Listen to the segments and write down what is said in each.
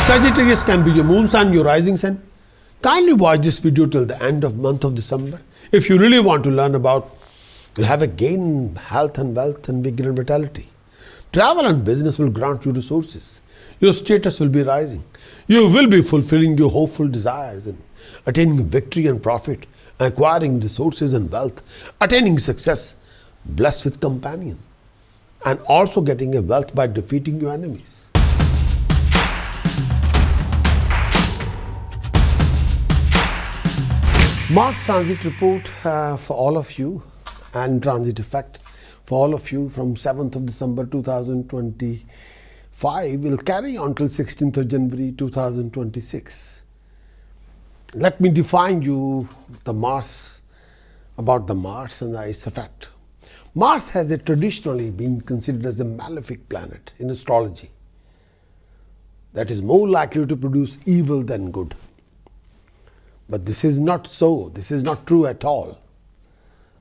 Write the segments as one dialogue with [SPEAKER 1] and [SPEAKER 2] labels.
[SPEAKER 1] Sagittarius can be your moon sign, your rising sign. Kindly watch this video till the end of month of December. If you really want to learn about, you'll have a gain in health and wealth and vigor and vitality. Travel and business will grant you resources. Your status will be rising. You will be fulfilling your hopeful desires and attaining victory and profit, acquiring resources and wealth, attaining success, blessed with companion, and also getting a wealth by defeating your enemies. Mars transit report for all of you and transit effect for all of you from 7th of December 2025 will carry on till 16th of January 2026. Let me define you about the Mars and its effect. Mars has traditionally been considered as a malefic planet in astrology that is more likely to produce evil than good. But this is not so. This is not true at all.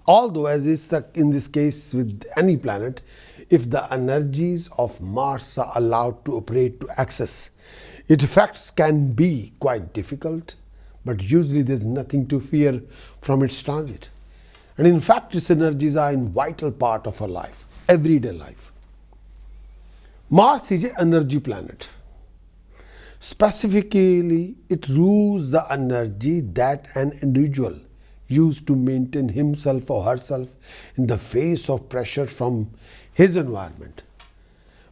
[SPEAKER 1] Although, as is in this case with any planet, if the energies of Mars are allowed to operate to excess, its effects can be quite difficult, but usually there is nothing to fear from its transit. And in fact, its energies are a vital part of our life, everyday life. Mars is an energy planet. Specifically, it rules the energy that an individual uses to maintain himself or herself in the face of pressure from his environment.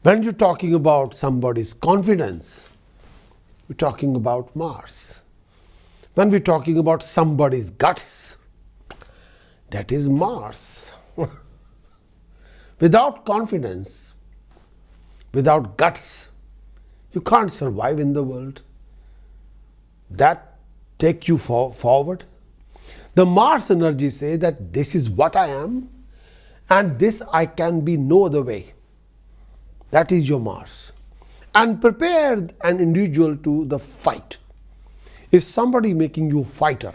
[SPEAKER 1] When you're talking about somebody's confidence, we're talking about Mars. When we're talking about somebody's guts, that is Mars. Without confidence, without guts, you can't survive in the world. That take you forward. The Mars energy say that this is what I am and this I can be no other way. That is your Mars. And prepare an individual to the fight. If somebody making you fighter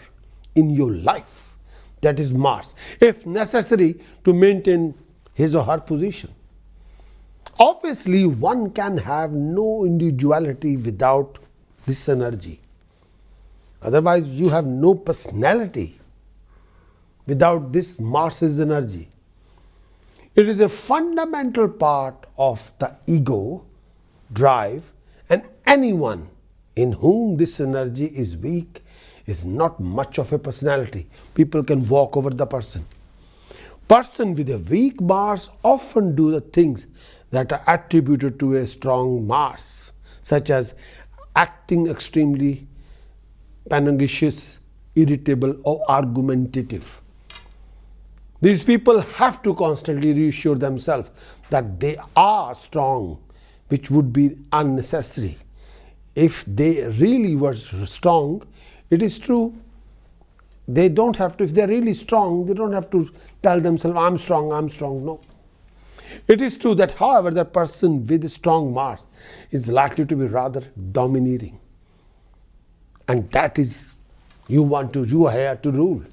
[SPEAKER 1] in your life, that is Mars. If necessary to maintain his or her position. Obviously, one can have no individuality without this energy. Otherwise, you have no personality without this Mars's energy. It is a fundamental part of the ego, drive, and anyone in whom this energy is weak is not much of a personality. People can walk over the person. Person with a weak Mars often do the things that are attributed to a strong Mars, such as acting extremely pugnacious, irritable, or argumentative. These people have to constantly reassure themselves that they are strong, which would be unnecessary. If they really were strong, it is true, they don't have to, if they're really strong, they don't have to tell themselves, I'm strong, no. It is true that, however, the person with a strong Mars is likely to be rather domineering. And that is, you are here to rule.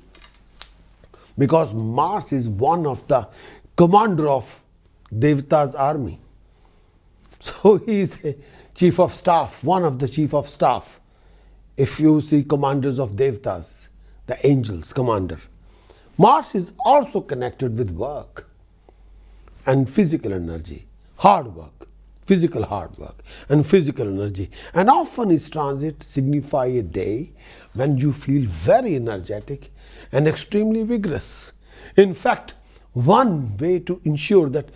[SPEAKER 1] Because Mars is one of the commander of Devata's army. So he is a chief of staff, one of the chief of staff. If you see commanders of Devatas, the angels commander. Mars is also connected with work and physical energy, hard work, physical hard work and physical energy. And often its transit signify a day when you feel very energetic and extremely vigorous. In fact, one way to ensure that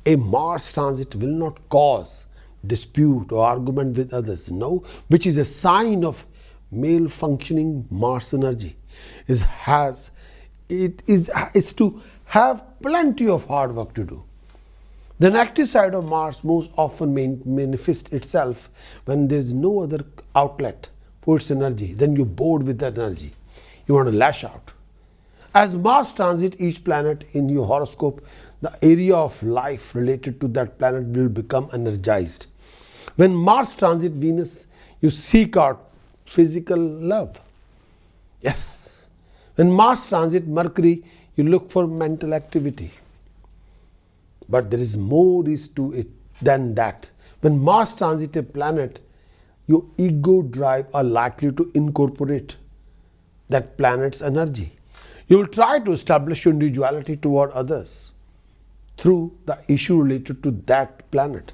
[SPEAKER 1] a Mars transit will not cause dispute or argument with others, which is a sign of male functioning Mars energy, is to have plenty of hard work to do. The negative side of Mars most often manifests itself when there is no other outlet for its energy. Then you're bored with that energy. You want to lash out. As Mars transit each planet in your horoscope, the area of life related to that planet will become energized. When Mars transit Venus, you seek out physical love. Yes. When Mars transit Mercury, you look for mental activity. But there is more to it than that. When Mars transits a planet, your ego drive are likely to incorporate that planet's energy. You will try to establish your individuality toward others through the issue related to that planet.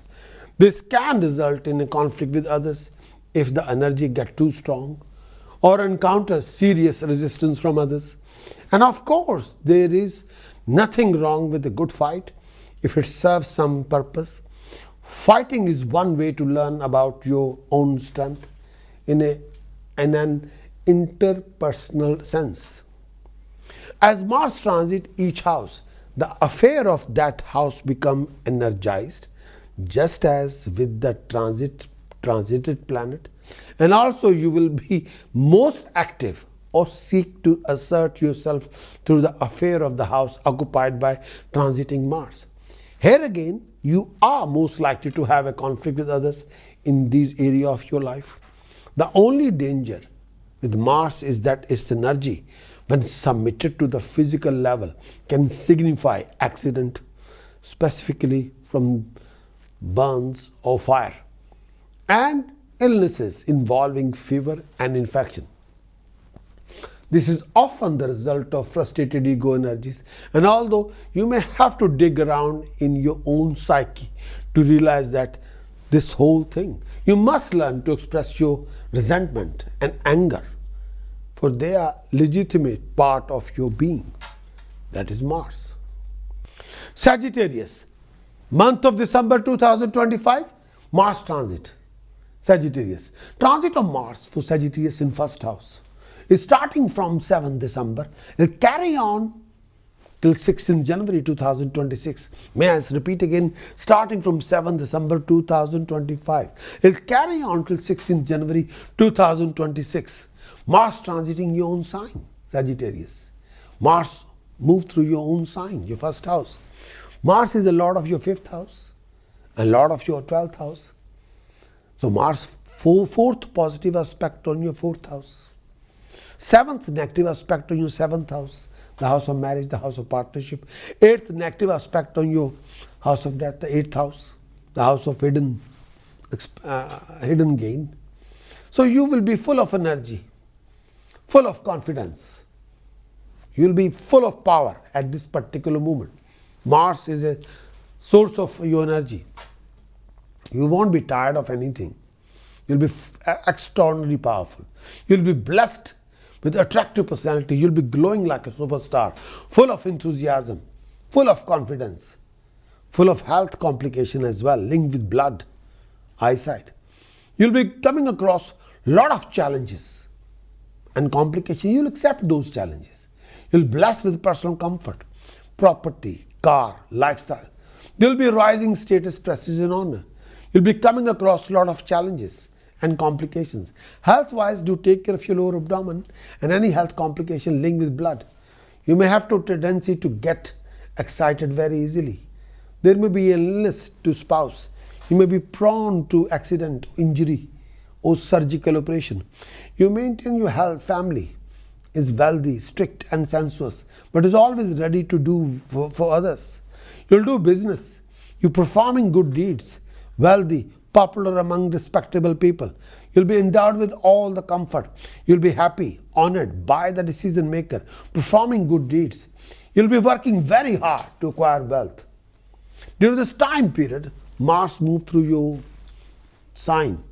[SPEAKER 1] This can result in a conflict with others if the energy gets too strong or encounters serious resistance from others. And of course, there is nothing wrong with a good fight if it serves some purpose. Fighting is one way to learn about your own strength in an interpersonal sense. As Mars transit each house, the affair of that house become energized, just as with the transited planet. And also you will be most active or seek to assert yourself through the affair of the house occupied by transiting Mars. Here again, you are most likely to have a conflict with others in this area of your life. The only danger with Mars is that its energy, when submitted to the physical level, can signify accident, specifically from burns or fire, and illnesses involving fever and infection. This is often the result of frustrated ego energies, and although you may have to dig around in your own psyche to realize that this whole thing, you must learn to express your resentment and anger, for they are legitimate part of your being. That is Mars. Sagittarius, month of December 2025, Mars transit. Sagittarius, transit of Mars for Sagittarius in first house is starting from 7th December. It will carry on till 16th January 2026. May I repeat again, starting from 7th December 2025. It will carry on till 16th January 2026. Mars transiting your own sign, Sagittarius. Mars move through your own sign, your first house. Mars is a lord of your 5th house and lord of your 12th house. So Mars, fourth positive aspect on your 4th house. 7th negative aspect on your 7th house, the house of marriage, the house of partnership. 8th negative aspect on your house of death, the 8th house, the house of hidden gain. So you will be full of energy, full of confidence. You will be full of power at this particular moment. Mars is a source of your energy. You won't be tired of anything. You'll be extraordinarily powerful. You'll be blessed with attractive personality. You'll be glowing like a superstar, full of enthusiasm, full of confidence, full of health complication as well, linked with blood, eyesight. You'll be coming across a lot of challenges and complications. You'll accept those challenges. You'll be blessed with personal comfort, property, car, lifestyle. There'll be rising status, prestige and honor. You'll be coming across a lot of challenges and complications. Health-wise, do take care of your lower abdomen and any health complication linked with blood. You may have a tendency to get excited very easily. There may be illness to spouse. You may be prone to accident, injury or surgical operation. You maintain your health, family is wealthy, strict and sensuous, but is always ready to do for others. You'll do business. You're performing good deeds, wealthy, popular among respectable people. You'll be endowed with all the comfort. You'll be happy, honored by the decision maker, performing good deeds. You'll be working very hard to acquire wealth. During this time period, Mars moves through your sign,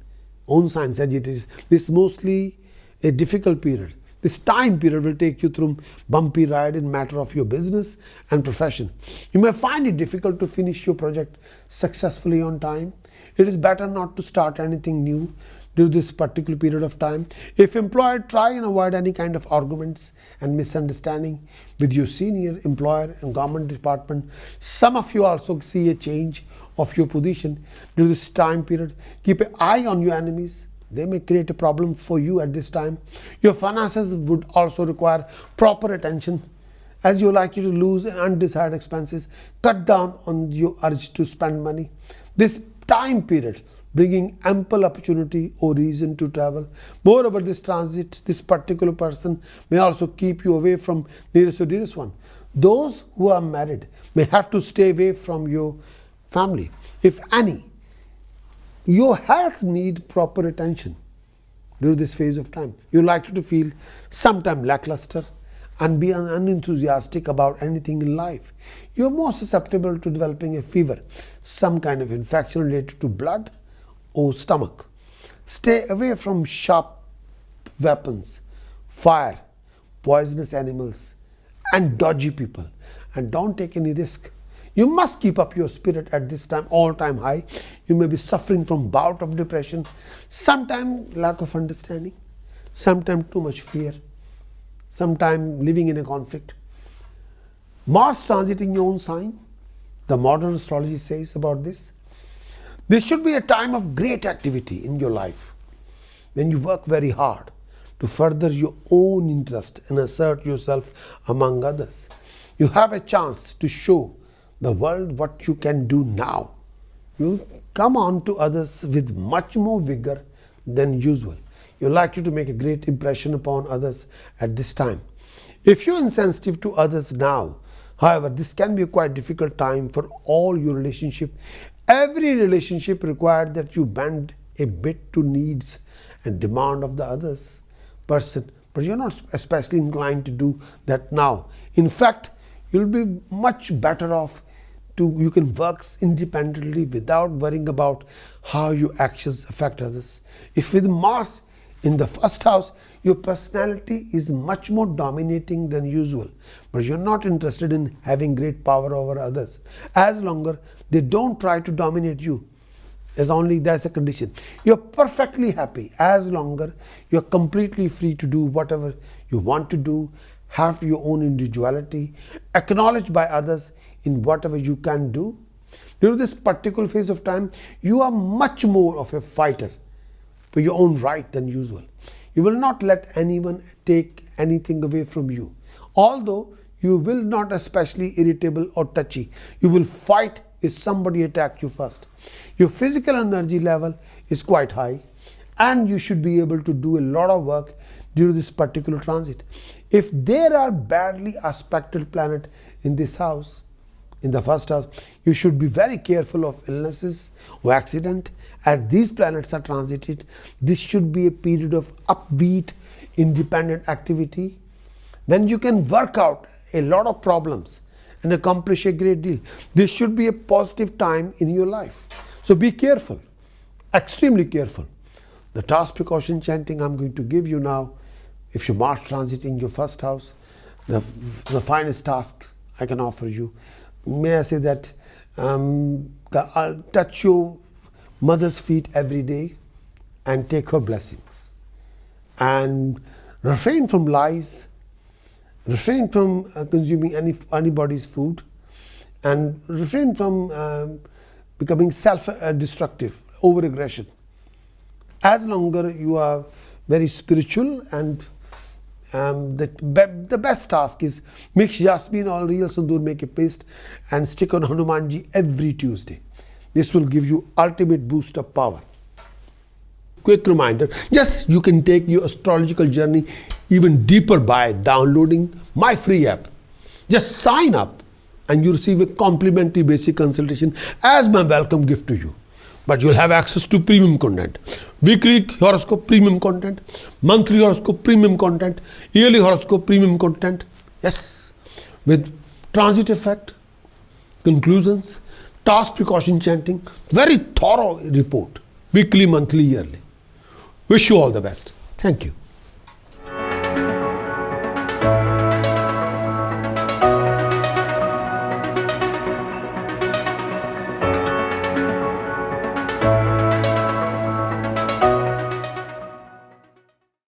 [SPEAKER 1] own sign, Sagittarius. This is mostly a difficult period. This time period will take you through bumpy ride in matter of your business and profession. You may find it difficult to finish your project successfully on time. It is better not to start anything new during this particular period of time. If employed, try and avoid any kind of arguments and misunderstanding with your senior employer and government department. Some of you also see a change of your position during this time period. Keep an eye on your enemies. They may create a problem for you at this time. Your finances would also require proper attention, as you're likely to lose and undesired expenses. Cut down on your urge to spend money. This time period bringing ample opportunity or reason to travel. Moreover, this transit, this particular person may also keep you away from nearest or dearest one. Those who are married may have to stay away from your family, if any. Your health needs proper attention during this phase of time. You're likely to feel sometimes lackluster and be unenthusiastic about anything in life. You're more susceptible to developing a fever, some kind of infection related to blood or stomach. Stay away from sharp weapons, fire, poisonous animals, and dodgy people, and don't take any risk. You must keep up your spirit at this time, all-time high. You may be suffering from bout of depression, sometimes lack of understanding, sometimes too much fear, sometimes living in a conflict. Mars transiting your own sign, the modern astrology says about this. This should be a time of great activity in your life, when you work very hard to further your own interest and assert yourself among others. You have a chance to show the world what you can do now. You come on to others with much more vigor than usual. You're likely to make a great impression upon others at this time. If you're insensitive to others now, however, this can be a quite difficult time for all your relationship. Every relationship requires that you bend a bit to needs and demand of the others person, but you're not especially inclined to do that now. In fact, you'll be much better off you can work independently without worrying about how your actions affect others. If with Mars in the first house, your personality is much more dominating than usual, but you're not interested in having great power over others. As longer they don't try to dominate you, as only that's a condition. You're perfectly happy as longer you're completely free to do whatever you want to do, have your own individuality, acknowledged by others in whatever you can do. During this particular phase of time, you are much more of a fighter for your own right than usual. You will not let anyone take anything away from you. Although you will not especially irritable or touchy, you will fight if somebody attacks you first. Your physical energy level is quite high, and you should be able to do a lot of work during this particular transit. If there are badly aspected planets in this house, in the first house, you should be very careful of illnesses or accident as these planets are transited. This should be a period of upbeat, independent activity when you can work out a lot of problems and accomplish a great deal. This should be a positive time in your life. So be careful, extremely careful. The task precaution chanting I'm going to give you now, if you Mars transiting your first house, the finest task I can offer you. May I say that touch your mother's feet every day and take her blessings. And refrain from lies, refrain from consuming anybody's food, and refrain from becoming self-destructive, over-aggression. As longer you are very spiritual, and the best task is mix jasmine or real sindoor, make a paste and stick on Hanumanji every Tuesday. This will give you ultimate boost of power. Quick reminder, yes, you can take your astrological journey even deeper by downloading my free app. Just sign up and you receive a complimentary basic consultation as my welcome gift to you. But you'll have access to premium content. Weekly horoscope premium content, monthly horoscope premium content, yearly horoscope premium content. Yes, with transit effect, conclusions, task precaution chanting, very thorough report, weekly, monthly, yearly. Wish you all the best. Thank you.